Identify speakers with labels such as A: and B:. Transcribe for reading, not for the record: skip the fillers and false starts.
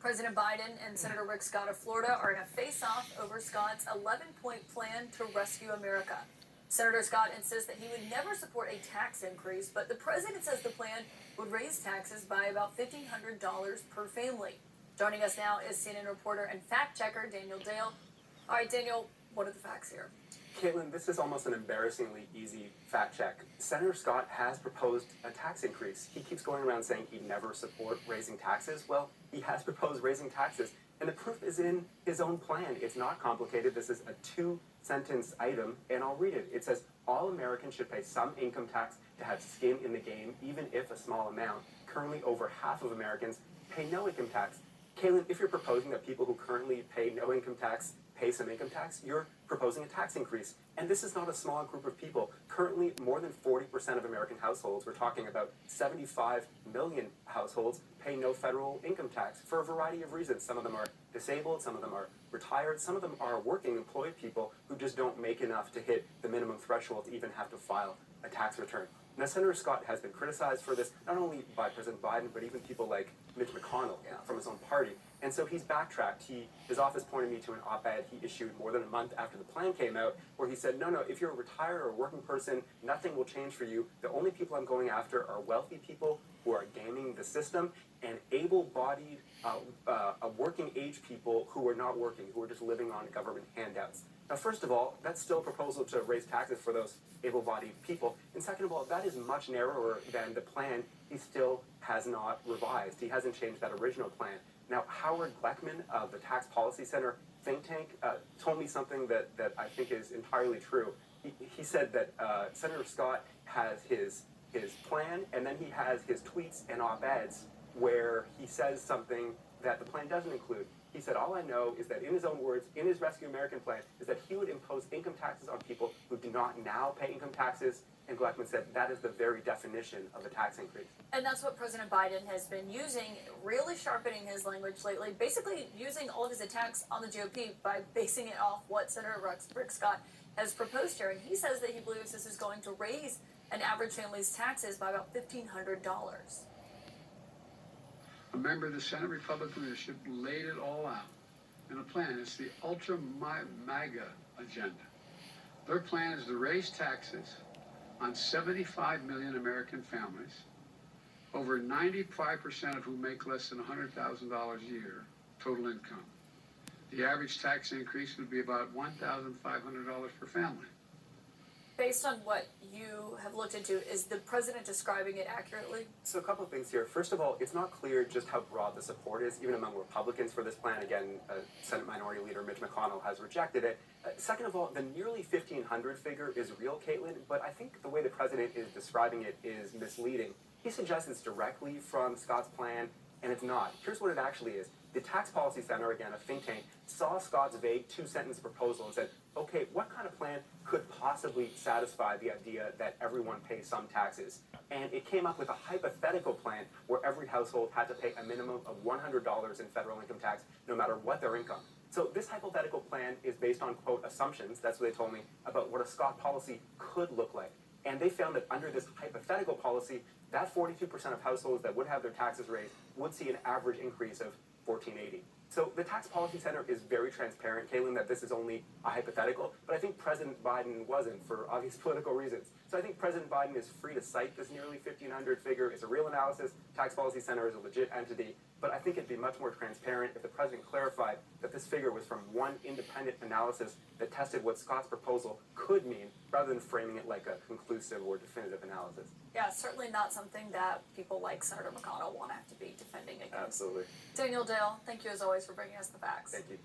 A: President Biden and Senator Rick Scott of Florida are in a face-off over Scott's 11-point plan to rescue America. Senator Scott insists that he would never support a tax increase, but the president says the plan would raise taxes by about $1,500 per family. Joining us now is CNN reporter and fact-checker Daniel Dale. All right, Daniel, what are the facts here?
B: Caitlin, this is almost an embarrassingly easy fact check. Senator Scott has proposed a tax increase. He keeps going around saying he'd never support raising taxes. Well, he has proposed raising taxes, and the proof is in his own plan. It's not complicated. This is a two-sentence item, and I'll read it. It says, all Americans should pay some income tax to have skin in the game, even if a small amount. Currently, over half of Americans pay no income tax. Caitlin, if you're proposing that people who currently pay no income tax pay some income tax, you're proposing a tax increase. And this is not a small group of people. Currently, more than 40% of American households, we're talking about 75 million households, pay no federal income tax for a variety of reasons. Some of them are disabled, some of them are retired, some of them are working, employed people who just don't make enough to hit the minimum threshold to even have to file a tax return. Now, Senator Scott has been criticized for this, not only by President Biden, but even people like Mitch McConnell from his own party. And so he's backtracked. His office pointed me to an op-ed he issued more than a month after the plan came out, where he said, no, if you're a retired or a working person, nothing will change for you. The only people I'm going after are wealthy people who are gaming the system and able-bodied, working age people who are not working, who are just living on government handouts. Now, first of all, that's still a proposal to raise taxes for those able-bodied people. And second of all, that is much narrower than the plan he still has not revised. He hasn't changed that original plan. Now, Howard Gleckman of the Tax Policy Center think tank told me something that I think is entirely true. He said that Senator Scott has his plan, and then he has his tweets and op-eds where he says something that the plan doesn't include. He said, all I know is that in his own words, in his Rescue American plan, is that he would impose income taxes on people who do not now pay income taxes. And Gleckman said that is the very definition of a tax increase.
A: And that's what President Biden has been using, really sharpening his language lately, basically using all of his attacks on the GOP by basing it off what Senator Rick Scott has proposed here. And he says that he believes this is going to raise an average family's taxes by about $1,500.
C: A member of the Senate Republican leadership laid it all out in a plan. It's the ultra-MAGA agenda. Their plan is to raise taxes on 75 million American families, over 95% of whom make less than $100,000 a year total income. The average tax increase would be about $1,500 per family.
A: Based on what you have looked into, is the president describing it accurately?
B: So a couple of things here. First of all, it's not clear just how broad the support is, even among Republicans for this plan. Again, Senate Minority Leader Mitch McConnell has rejected it. Second of all, the nearly 1,500 figure is real, Caitlin, but I think the way the president is describing it is misleading. He suggests it's directly from Scott's plan, and it's not. Here's what it actually is. The Tax Policy Center, again, a think tank, saw Scott's vague two-sentence proposal and said, okay, what kind of plan could possibly satisfy the idea that everyone pays some taxes? And it came up with a hypothetical plan where every household had to pay a minimum of $100 in federal income tax, no matter what their income. So this hypothetical plan is based on, quote, assumptions, that's what they told me, about what a Scott policy could look like. And they found that under this hypothetical policy, that 42% of households that would have their taxes raised would see an average increase of $1,480. So the Tax Policy Center is very transparent, Caitlin, that this is only a hypothetical, but I think President Biden wasn't for obvious political reasons. So I think President Biden is free to cite this nearly 1,500 figure. It's a real analysis. Tax Policy Center is a legit entity, but I think it'd be much more transparent if the president clarified that this figure was from one independent analysis that tested what Scott's proposal could mean, rather than framing it like a conclusive or definitive analysis.
A: Yeah, certainly not something that people like Senator McConnell want to have to be defending against.
B: Absolutely.
A: Daniel Dale, thank you as always for bringing us the facts.
B: Thank you.